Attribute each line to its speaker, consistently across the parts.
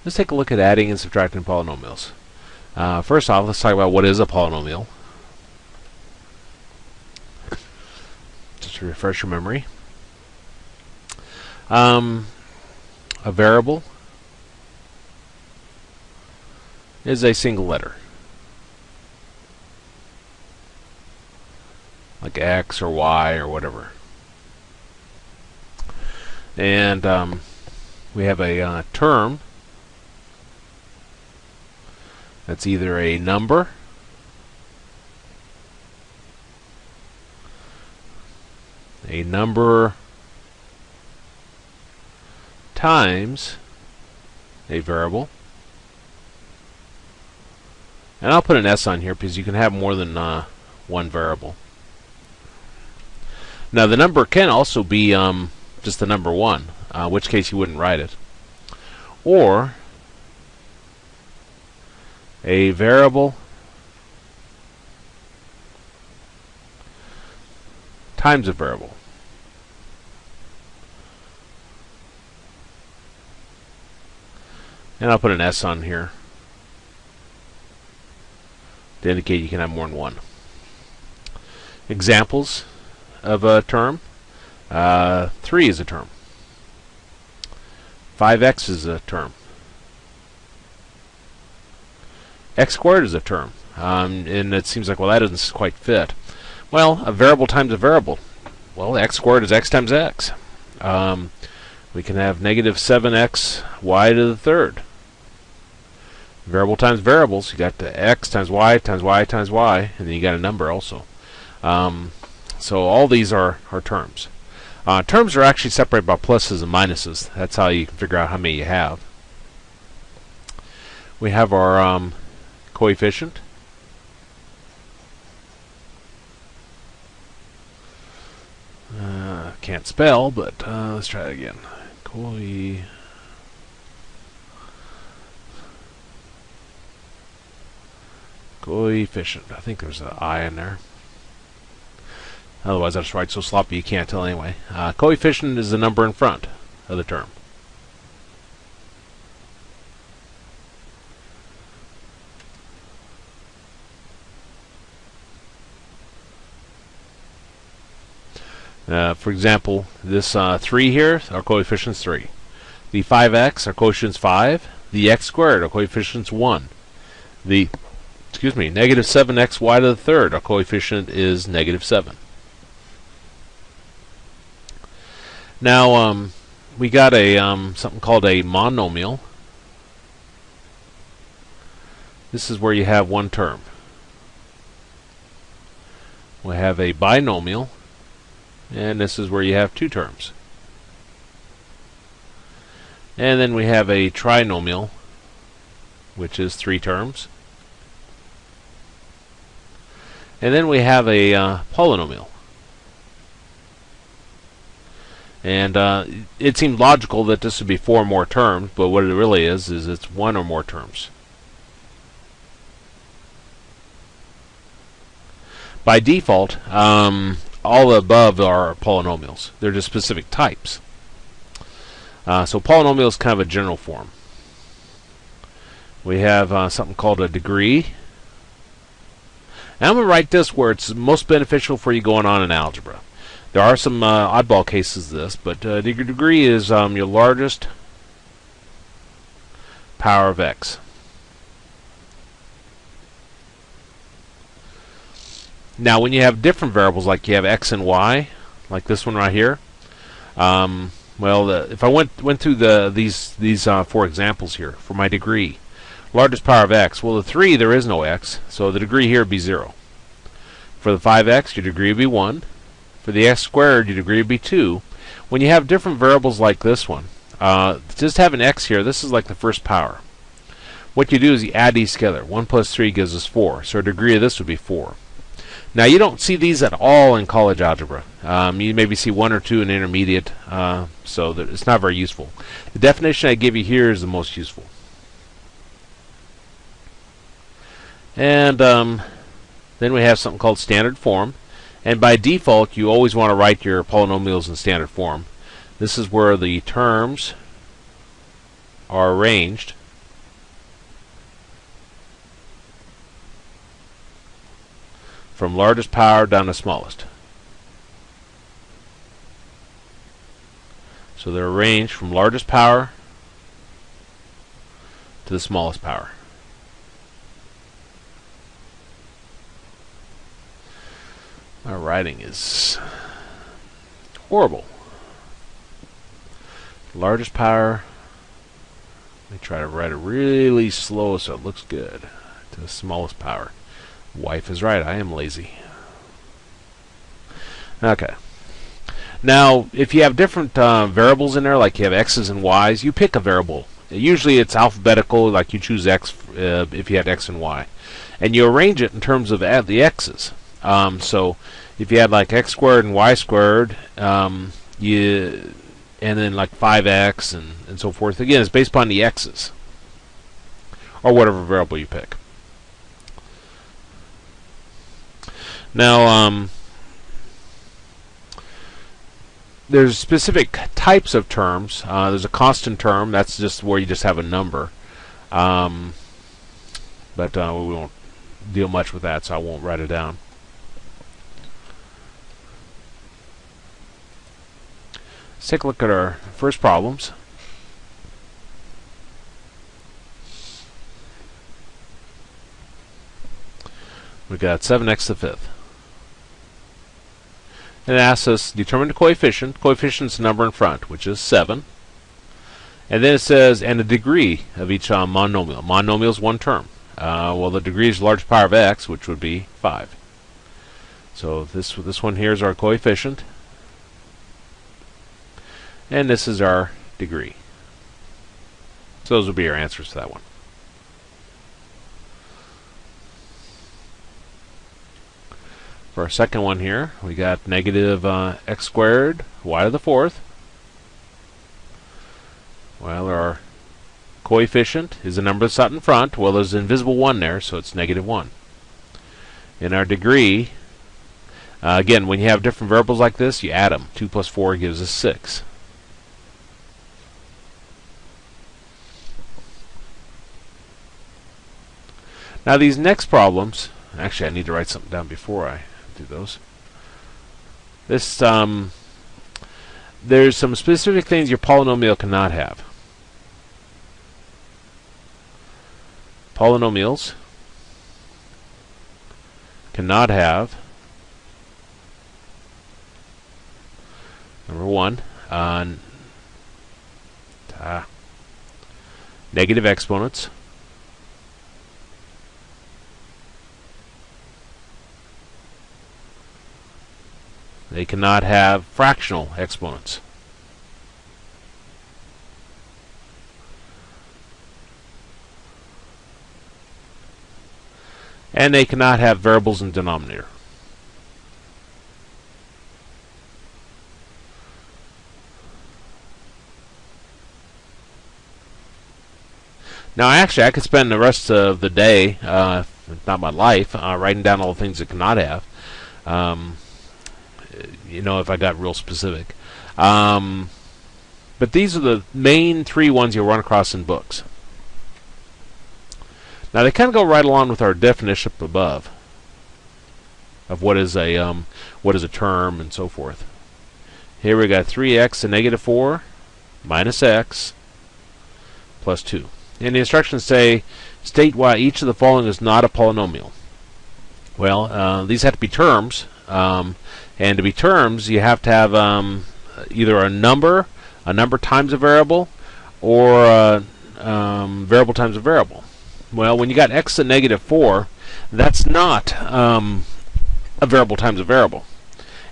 Speaker 1: Let's take a look at adding and subtracting polynomials. First off, let's talk about what is a polynomial. Just to refresh your memory. A variable is a single letter, like X or Y or whatever. And we have a term that's either a number times a variable. And I'll put an S on here because you can have more than one variable. Now the number can also be just the number 1, in which case you wouldn't write it. Or a variable times a variable. And I'll put an S on here to indicate you can have more than one. Examples of a term. 3 is a term. 5x is a term. X squared is a term. And it seems like, well, that doesn't quite fit. Well, a variable times a variable. Well, x squared is x times x. We can have negative 7x y to the third. Variable times variables, you got the x times y times y times y, and then you got a number also. So all these are terms. Terms are actually separated by pluses and minuses. That's how you can figure out how many you have. We have our coefficient. Can't spell, but let's try it again. Coefficient. I think there's an I in there. Otherwise, I'll just write so sloppy you can't tell anyway. Coefficient is the number in front of the term. For example, this 3 here, our coefficient's 3. The 5x, our coefficient's 5. The x squared, our coefficient's 1. The negative 7xy to the third, our coefficient is negative 7. Now, we got a something called a monomial. This is where you have one term. We have a binomial, and this is where you have 2 terms. And then we have a trinomial, which is 3 terms. And then we have a polynomial. And it seemed logical that this would be 4 more terms, but what it really is it's 1 or more terms. By default, all the above are polynomials. They're just specific types. So polynomial is kind of a general form. We have something called a degree. And I'm going to write this where it's most beneficial for you going on in algebra. There are some oddball cases of this, but degree is your largest power of x. Now, when you have different variables, like you have x and y, like this one right here, if I went through these 4 examples here for my degree, largest power of x, well, the 3 there is no x, so the degree here would be 0. For the 5x, your degree would be 1. For the x squared, your degree would be 2. When you have different variables like this one, just have an x here. This is like the first power. What you do is you add these together. 1 plus 3 gives us 4. So our degree of this would be 4. Now, you don't see these at all in college algebra. You maybe see 1 or 2 in intermediate, so it's not very useful. The definition I give you here is the most useful. And then we have something called standard form. And by default, you always want to write your polynomials in standard form. This is where the terms are arranged from largest power down to smallest. So they're arranged from largest power to the smallest power. My writing is horrible. Largest power. Let me try to write it really slow so it looks good. To the smallest power. Wife is right, I am lazy. Okay. Now, if you have different variables in there, like you have x's and y's, you pick a variable. Usually it's alphabetical, like you choose x if you had x and y. And you arrange it in terms of the x's. So if you had like x squared and y squared, and then like 5x and so forth. Again, it's based upon the x's. Or whatever variable you pick. Now, there's specific types of terms. There's a constant term. That's just where you just have a number. But we won't deal much with that, so I won't write it down. Let's take a look at our first problems. We got 7x to the fifth. And it asks us determine the coefficient. Coefficient's the number in front, which is 7. And then it says, and the degree of each monomial. Monomial is one term. Well, the degree is the largest power of x, which would be 5. So this one here is our coefficient. And this is our degree. So those will be our answers to that one. For our second one here, we got negative x squared, y to the fourth. Well, our coefficient is the number that's out in front. Well, there's an invisible 1 there, so it's negative 1. In our degree, again, when you have different variables like this, you add them. 2 plus 4 gives us 6. Now these next problems, actually I need to write something down before I do those. This there's some specific things your polynomial cannot have. Polynomials cannot have, number 1, negative exponents. They cannot have fractional exponents. And they cannot have variables in denominator. Now, actually, I could spend the rest of the day, if not my life, writing down all the things it cannot have. You know, if I got real specific. But these are the main 3 ones you'll run across in books. Now, they kind of go right along with our definition up above of what is a term and so forth. Here we got 3x to negative 4 minus x plus 2. And the instructions say, state why each of the following is not a polynomial. Well, these have to be terms. And to be terms, you have to have either a number times a variable, or variable times a variable. Well, when you got x to negative 4, that's not a variable times a variable.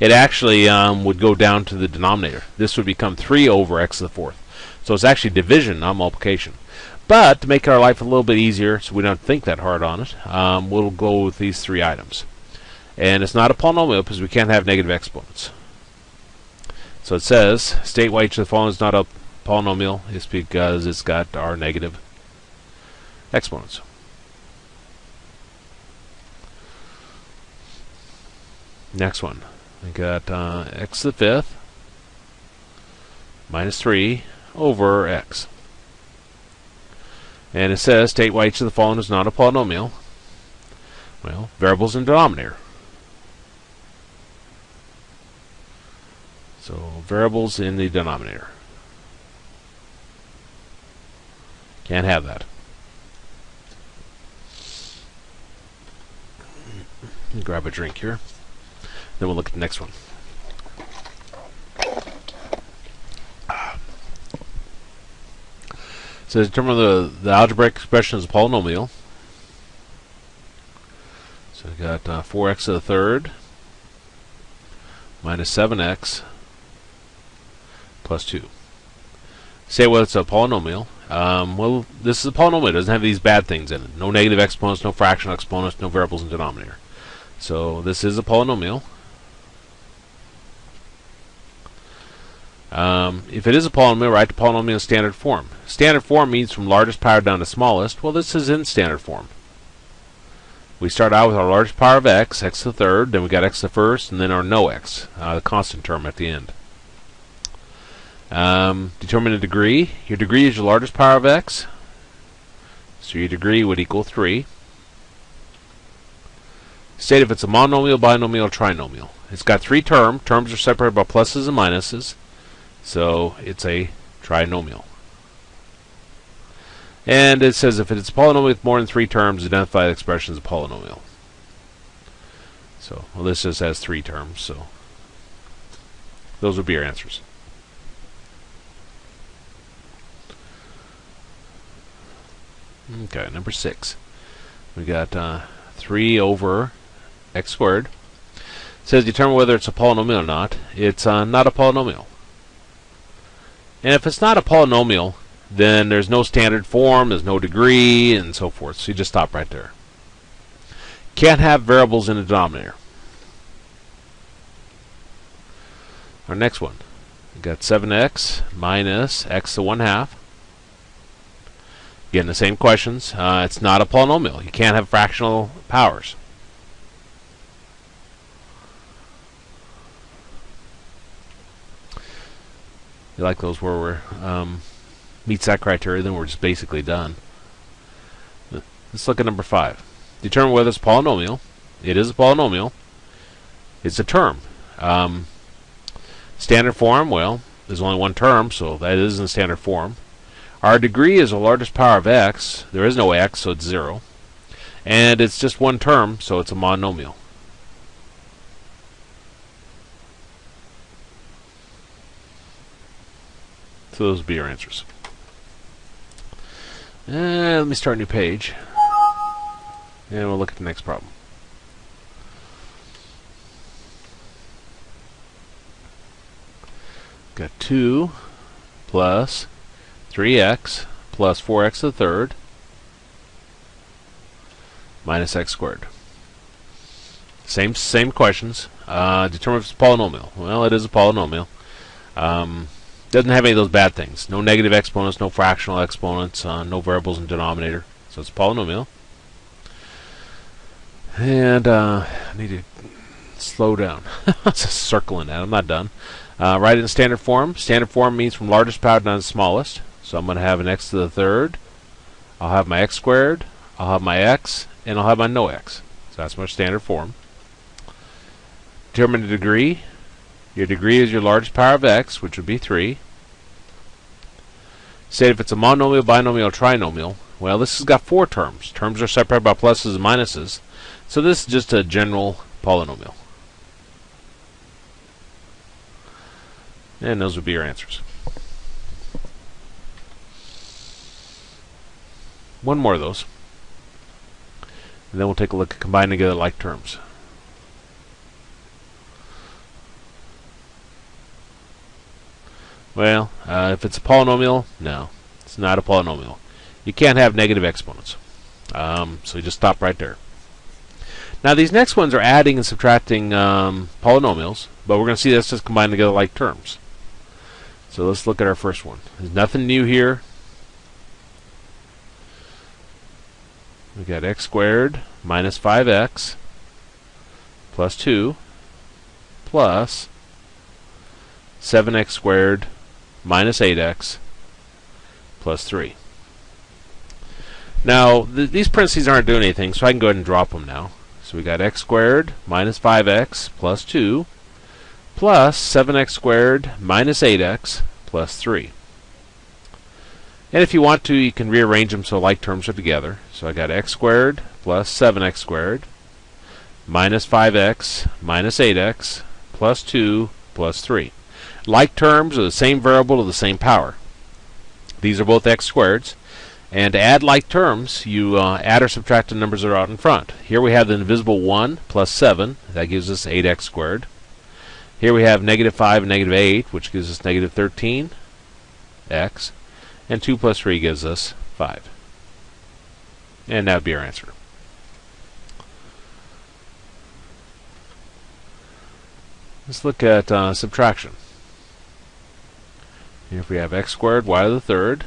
Speaker 1: It actually would go down to the denominator. This would become 3 over x to the fourth. So it's actually division, not multiplication. But to make our life a little bit easier, so we don't think that hard on it, we'll go with these 3 items. And it's not a polynomial because we can't have negative exponents. So it says, state why each of the following is not a polynomial. It's because it's got our negative exponents. Next one. We got x to the fifth minus 3 over x. And it says, state why each of the following is not a polynomial. Well, variables in denominator. variables in the denominator. Can't have that. Grab a drink here. Then we'll look at the next one. So determine the algebraic expression as a polynomial. So we got 4x to the third minus 7x plus 2. Say what it's a polynomial. Well, this is a polynomial. It doesn't have these bad things in it. No negative exponents, no fractional exponents, no variables in denominator. So this is a polynomial. If it is a polynomial, write the polynomial in standard form. Standard form means from largest power down to smallest. Well, this is in standard form. We start out with our largest power of x, x to the third, then we got x to the first, and then our no x, the constant term at the end. Determine the degree. Your degree is your largest power of x, so your degree would equal 3. State if it's a monomial, binomial, or trinomial. It's got 3 terms. Terms are separated by pluses and minuses, so it's a trinomial. And it says if it's a polynomial with more than 3 terms, identify the expression as a polynomial. So, well, this just has 3 terms, so those would be your answers. Okay, number 6. We got 3 over x squared. It says determine whether it's a polynomial or not. It's not a polynomial. And if it's not a polynomial, then there's no standard form, there's no degree, and so forth. So you just stop right there. Can't have variables in the denominator. Our next one. We've got 7x minus x to 1/2. Again, the same questions. It's not a polynomial. You can't have fractional powers. You like those where we're meets that criteria, then we're just basically done. Let's look at number 5. Determine whether it's a polynomial. It is a polynomial. It's a term. Standard form, well, there's only one term, so that is in standard form. Our degree is the largest power of x. There is no x, so it's 0. And it's just one term, so it's a monomial. So those would be your answers. Let me start a new page. And we'll look at the next problem. Got 2 plus 3x plus 4x to the third minus x squared. Same questions. Determine if it's a polynomial. Well, it is a polynomial. Doesn't have any of those bad things. No negative exponents, no fractional exponents, no variables in denominator. So it's a polynomial. And I need to slow down. It's circling that. I'm not done. Write it in standard form. Standard form means from largest power down to smallest. So I'm going to have an x to the third. I'll have my x squared. I'll have my x. And I'll have my no x. So that's my standard form. Determine the degree. Your degree is your largest power of x, which would be 3. Say if it's a monomial, binomial, or trinomial. Well, this has got 4 terms. Terms are separated by pluses and minuses. So this is just a general polynomial. And those would be your answers. One more of those. And then we'll take a look at combining together like terms. Well, if it's a polynomial, no, it's not a polynomial. You can't have negative exponents. So you just stop right there. Now these next ones are adding and subtracting polynomials, but we're going to see that's just combined together like terms. So let's look at our first one. There's nothing new here. We got x squared minus 5x plus 2 plus 7x squared minus 8x plus 3. Now, these parentheses aren't doing anything, so I can go ahead and drop them now. So we got x squared minus 5x plus 2 plus 7x squared minus 8x plus 3. And if you want to, you can rearrange them so like terms are together. So I got x squared plus 7x squared minus 5x minus 8x plus 2 plus 3. Like terms are the same variable to the same power. These are both x squareds. And to add like terms, you add or subtract the numbers that are out in front. Here we have the invisible 1 plus 7. That gives us 8x squared. Here we have negative 5 and negative 8, which gives us negative 13x. And 2 plus 3 gives us 5. And that would be our answer. Let's look at subtraction. Here if we have x squared y to the third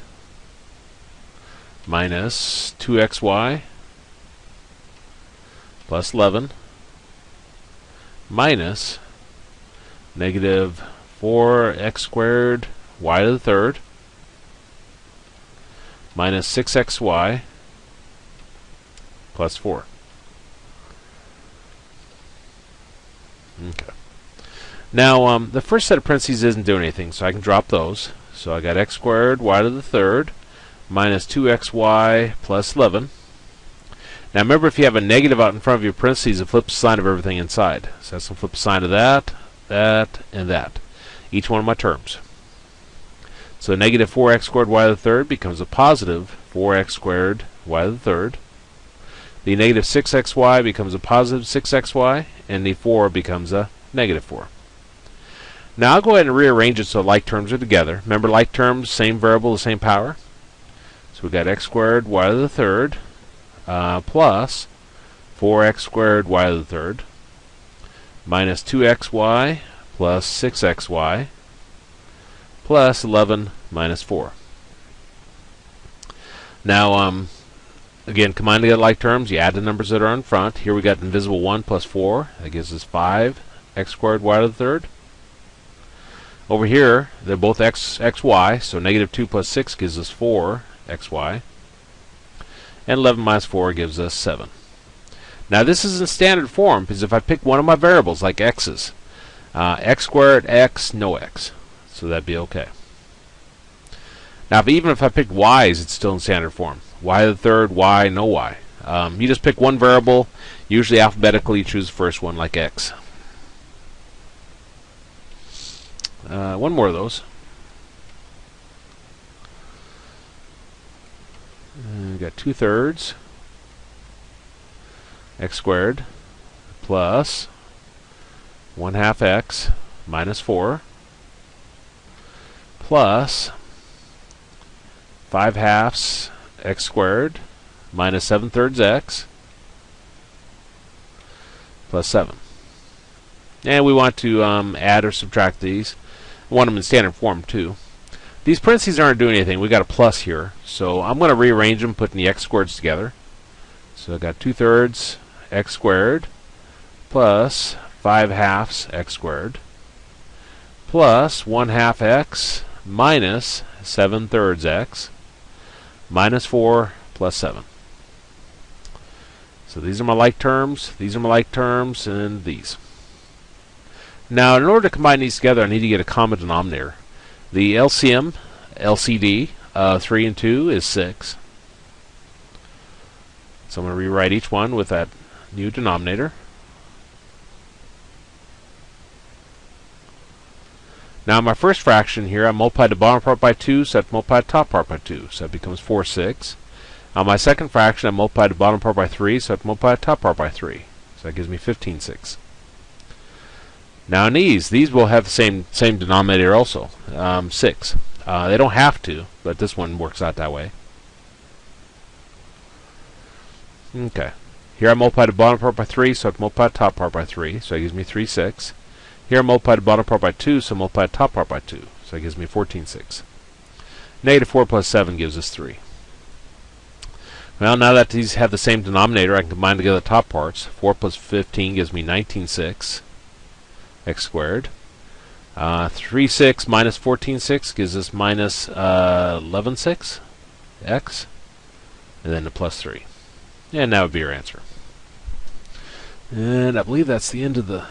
Speaker 1: minus 2xy plus 11 minus negative 4x squared y to the third minus 6xy plus 4. Okay. Now, the first set of parentheses isn't doing anything, so I can drop those. So I got x squared y to the third minus 2xy plus 11. Now remember, if you have a negative out in front of your parentheses, it flips the sign of everything inside. So that's going to flip the sign of that, that, and that. Each one of my terms. So negative 4x squared y to the third becomes a positive 4x squared y to the third. The negative 6xy becomes a positive 6xy, and the 4 becomes a negative 4. Now I'll go ahead and rearrange it so like terms are together. Remember, like terms, same variable, the same power. So we've got x squared y to the third plus 4x squared y to the third minus 2xy plus 6xy plus 11 minus 4. Now, again, combine together like terms. You add the numbers that are in front. Here we got invisible 1 plus 4. That gives us 5x squared y to the third. Over here, they're both xy, so negative 2 plus 6 gives us 4xy. And 11 minus 4 gives us 7. Now this is in standard form, because if I pick one of my variables, like x's, x squared, x, no x. So that'd be okay. Now, even if I picked y's, it's still in standard form. Y to the third, y, no y. You just pick one variable, usually alphabetically you choose the first one, like x. One more of those. We've got 2/3 x squared plus 1/2 x minus 4 plus 5/2 x squared minus 7/3 x plus 7. And we want to add or subtract these. We want them in standard form too. These parentheses aren't doing anything. We got a plus here, so I'm going to rearrange them, putting the x squareds together. So I got 2/3 x squared plus 5/2 x squared plus 1/2 x minus 7/3 x minus 4 plus 7. So these are my like terms, these are my like terms, and these. Now, in order to combine these together, I need to get a common denominator. The LCM, LCD, 3 and 2 is 6. So I'm going to rewrite each one with that new denominator. Now, my first fraction here, I multiplied the bottom part by 2, so I have to multiply the top part by 2. So that becomes 4/6. On my second fraction, I multiplied the bottom part by 3, so I have to multiply the top part by 3. So that gives me 15/6. Now in these will have the same denominator also, 6. They don't have to, but this one works out that way. Okay. Here I multiply the bottom part by 3, so I have to multiply the top part by 3, so that gives me 3/6. Here I multiply the bottom part by 2, so I multiply the top part by 2, so that gives me 14/6. Negative 4 plus 7 gives us 3. Well, now that these have the same denominator, I can combine together the top parts. 4 plus 15 gives me 19/6 x squared. 3/6 minus 14/6 gives us minus 11/6 x, and then the plus 3. And that would be your answer. And I believe that's the end of the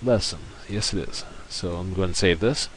Speaker 1: lesson. Yes, it is. So I'm going to save this.